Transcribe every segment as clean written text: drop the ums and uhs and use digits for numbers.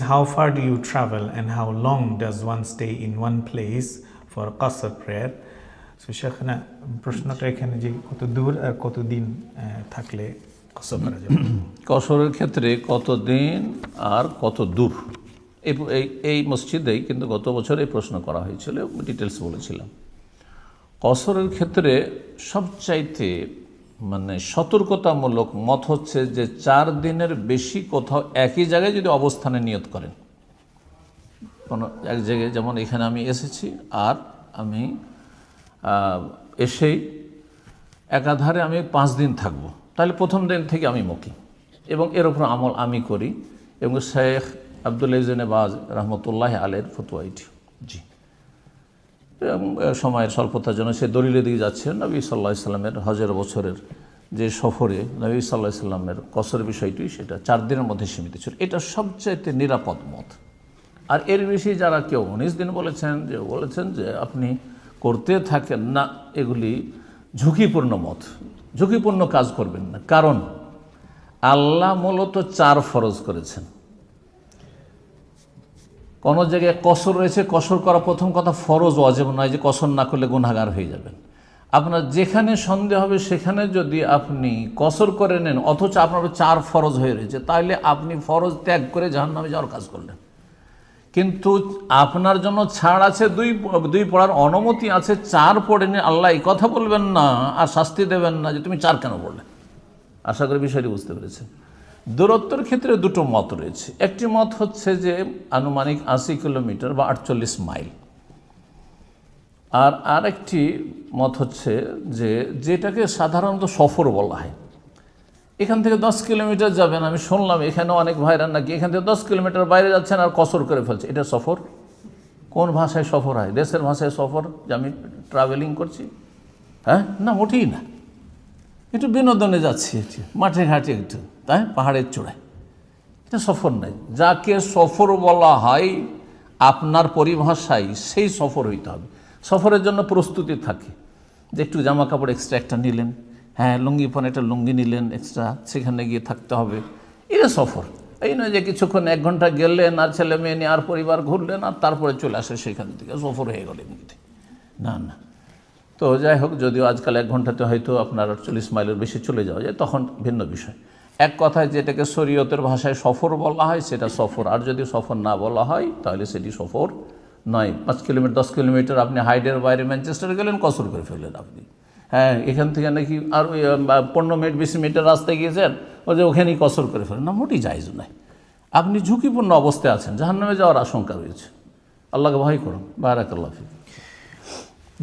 How far do you travel and how long does one stay in one place for qasr prayer? So শেখনা প্রশ্নটা এখানে যে কত দূর আর কতদিন থাকলে কসর করা যাবে। কসরের ক্ষেত্রে কতদিন আর কত দূর এই মসজিদেই কিন্তু গত বছর এই প্রশ্ন করা হয়েছিল, ডিটেলস বলেছিলাম। কসরের ক্ষেত্রে সবচাইতে সতর্কতামূলক মত হচ্ছে যে 4 দিনের বেশি কোথাও একই জায়গায় যদি অবস্থানে নিয়ত করেন, কোনো এক জায়গায়, যেমন এখানে আমি এসেছি আর আমি এসেই একাধারে আমি 5 দিন থাকবো, তাহলে প্রথম দিন থেকে আমি মুকিম, এবং এর উপর আমল আমি করি, এবং শেখ আব্দুল আজিজ ইবনে বাজ রহমতুল্লাহ আলাইহির ফতোয়া এটি। জি, সময়ের স্বল্পতার জন্য সে দলিলের দিকে যাচ্ছে। নবী সাল্লাল্লাহু আলাইহি সাল্লামের হজের বছরের যে সফরে নবী সাল্লাল্লাহু আলাইহি সাল্লামের কসর বিষয়টি সেটা 4 দিনের মধ্যে সীমিত ছিল, এটা সবচাইতে নিরাপদ মত। আর এর বেশি যারা কেউ 19 দিন বলেছেন যে আপনি করতে থাকেন না, এগুলি ঝুঁকিপূর্ণ মত, ঝুঁকিপূর্ণ কাজ করবেন না। কারণ আল্লাহ মূলত 4 ফরজ করেছেন। কোনো জায়গায় কসর রয়েছে, কসর করা প্রথম কথা ফরজ, ওয়াজিব নয় যে কসর না করলে গুনাহগার হয়ে যাবেন। আপনার যেখানে সন্দেহ হবে সেখানে যদি আপনি কসর করে নেন অথচ আপনার 4 ফরজ হয়ে রয়েছে, তাহলে আপনি ফরজ ত্যাগ করে জাহান্নামে যাওয়ার কাজ করলেন। কিন্তু আপনার জন্য ছাড় আছে, দুই পড়ার অনুমতি আছে, 4 পড়ে নিয়ে আল্লাহ এই কথা বলবেন না আর শাস্তি দেবেন না যে তুমি 4 কেন পড়লে। আশা করি বিষয়টি বুঝতে পেরেছেন। দূরত্বের ক্ষেত্রে 2টো মত রয়েছে। একটি মত হচ্ছে যে আনুমানিক 80 কিলোমিটার বা 48 মাইল, আর আরেকটি মত হচ্ছে যে যেটাকে সাধারণত সফর বলা হয়। এখান থেকে 10 কিলোমিটার যাবেন, আমি শুনলাম এখানে অনেক ভাইরা নাকি এখান থেকে 10 কিলোমিটার বাইরে যাচ্ছেন আর কসর করে ফেলছে, এটা সফর? কোন ভাষায় সফর হয়? দেশের ভাষায় সফর যে আমি ট্রাভেলিং করছি? হ্যাঁ, না, মোটেই না। একটু বিনোদনে যাচ্ছি, মাঠে ঘাটে একটু, তাই পাহাড়ের চূড়ায়, এটা সফর নাই। যাকে সফর বলা হয় আপনার পরিভাষায় সেই সফর হইতে হবে। সফরের জন্য প্রস্তুতি থাকে যে একটু জামা কাপড় এক্সট্রা একটা নিলেন, হ্যাঁ, লুঙ্গি পরে একটা লুঙ্গি নিলেন এক্সট্রা, সেখানে গিয়ে থাকতে হবে, এটা সফর। এই নয় যে কিছুক্ষণ 1 ঘন্টা গেলেন আর ছেলে মেয়ে নিয়ে আর পরিবার ঘুরলেন আর তারপরে চলে আসে সেখান থেকে, সফর হয়ে গেল এমনিতে। না না। তো যাই হোক, যদিও আজকাল 1 ঘন্টাতে হয়তো আপনার 48 মাইলের বেশি চলে যাওয়া যায়, তখন ভিন্ন বিষয়। এক কথায় যেটাকে শরীয়তের ভাষায় সফর বলা হয় সেটা সফর, আর যদি সফর না বলা হয় তাহলে সেটি সফর নয়। 5 কিলোমিটার 10 কিলোমিটার আপনি হাইডের বাইরে ম্যানচেস্টারে গেলেন, কসর করে ফেললেন আপনি। হ্যাঁ, এখান থেকে নাকি আর 15 মিনিট 20 মিনিটের রাস্তায় গিয়েছেন, ও যে ওখানেই কসর করে ফেলেন, না, মোটেই জায়েজ নয়। আপনি ঝুঁকিপূর্ণ অবস্থায় আছেন, জাহান্নামে যাওয়ার আশঙ্কা রয়েছে। আল্লাহকে ভয় করুন। বারাকাল্লাহ ফিক।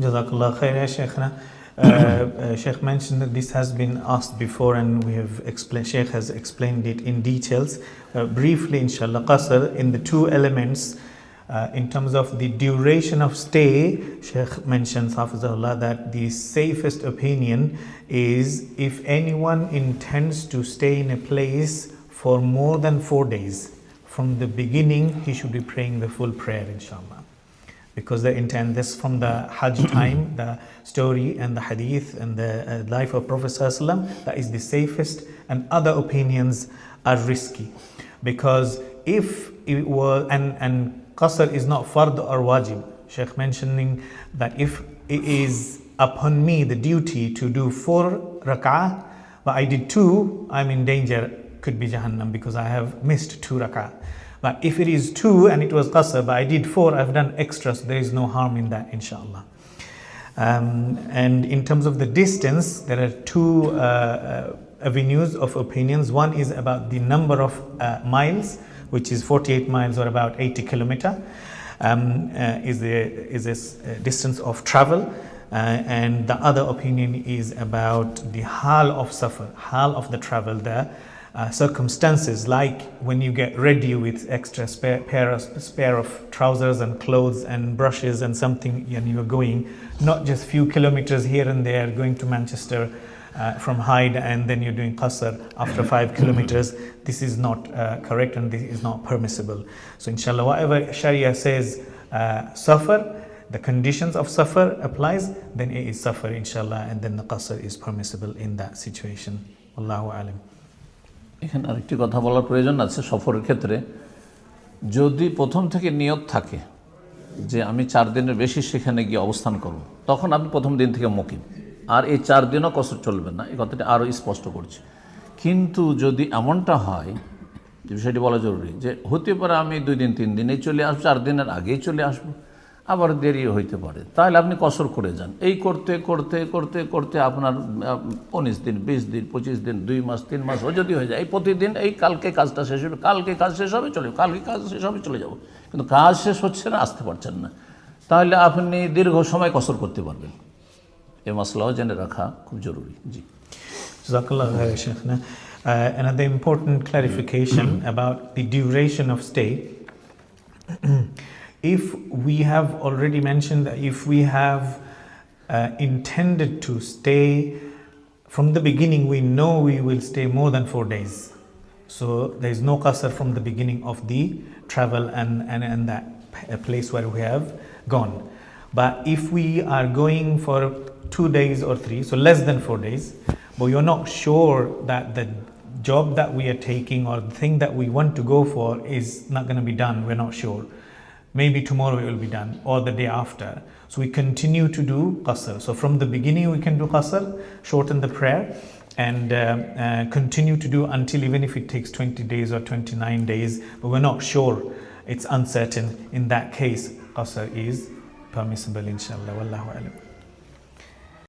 Jazakallah khair, Sheikhna. Sheikh mentioned that this has been asked before and we have explained, Sheikh has explained it in details. Briefly, inshallah, qasr in the 2 elements. In terms of the duration of stay, Sheikh mentions, Hafizahullah, that the safest opinion is if anyone intends to stay in a place for more than 4 days, from the beginning he should be praying the full prayer, inshallah. Because the intent, this from the Hajj time, the story and the hadith and the life of Prophet ﷺ, that is the safest, and other opinions are risky. Because if it was, and qasr is not fard or wajib, Sheikh mentioning that if it is upon me the duty to do 4 rak'ah, but I did 2, I'm in danger, could be Jahannam, because I have missed 2 rak'ah. But if it is 2 and it was qasr, but I did 4, I've done extra, so there is no harm in that, inshallah. And in terms of the distance, there are 2 avenues of opinions. One is about the number of miles, which is 48 miles or about 80 kilometer, is a distance of travel. And the other opinion is about the hal of safar, hal of the travel there. Circumstances, like when you get ready with extra spare of trousers and clothes and brushes and something, and you are going not just few kilometers here and there, going to Manchester from Hyde and then you're doing qasr after 5 kilometers. This is not correct and this is not permissible. So inshallah, whatever Sharia says safar, the conditions of safar applies, then it is safar, inshallah, and then the qasr is permissible in that situation. Wallahu alam. এখানে আরেকটি কথা বলার প্রয়োজন আছে সফরের ক্ষেত্রে। যদি প্রথম থেকে নিয়ত থাকে যে আমি 4 দিনের বেশি সেখানে গিয়ে অবস্থান করব, তখন আপনি প্রথম দিন থেকে মুকিম, আর এই 4 দিনও কসর চলবে না, এই কথাটা আরও স্পষ্ট করছি। কিন্তু যদি এমনটা হয়, যে বিষয়টি বলা জরুরি, যে হতে পারে আমি 2 দিন 3 দিনেই চলে আসবো, 4 দিনের আগেই চলে আসবো, আবার দেরি হইতে পারে, তাহলে আপনি কসর করে যান। এই করতে করতে করতে করতে আপনার 19 দিন, 20 দিন, 25 দিন, 2 মাস, 3 মাসও যদি হয়ে যায়, এই প্রতিদিন এই কালকে কাজটা শেষ হবে, কালকে কাজ শেষ হবে, চলে যাবো, কালকে কাজ শেষ হবে, চলে যাব, কিন্তু কাজ শেষ হচ্ছে না, আসতে পারছেন না, তাহলে আপনি দীর্ঘ সময় কসর করতে পারবেন। এই মাসলাও জেনে রাখা খুব জরুরি। জি, Jazakallah khair, Shaykhna. Another important clarification about the duration of stay. If we have already mentioned that if we have intended to stay from the beginning, we know we will stay more than 4 days. So there is no qasr from the beginning of the travel and that place where we have gone. But if we are going for 2 days or 3, so less than 4 days, but you're not sure that the job that we are taking or the thing that we want to go for is not going to be done, we're not sure. Maybe tomorrow it will be done or the day after. So we continue to do qasr. So from the beginning we can do qasr, shorten the prayer, and continue to do until, even if it takes 20 days or 29 days, but we're not sure, it's uncertain. In that case, qasr is permissible, inshallah. Wallahu alam.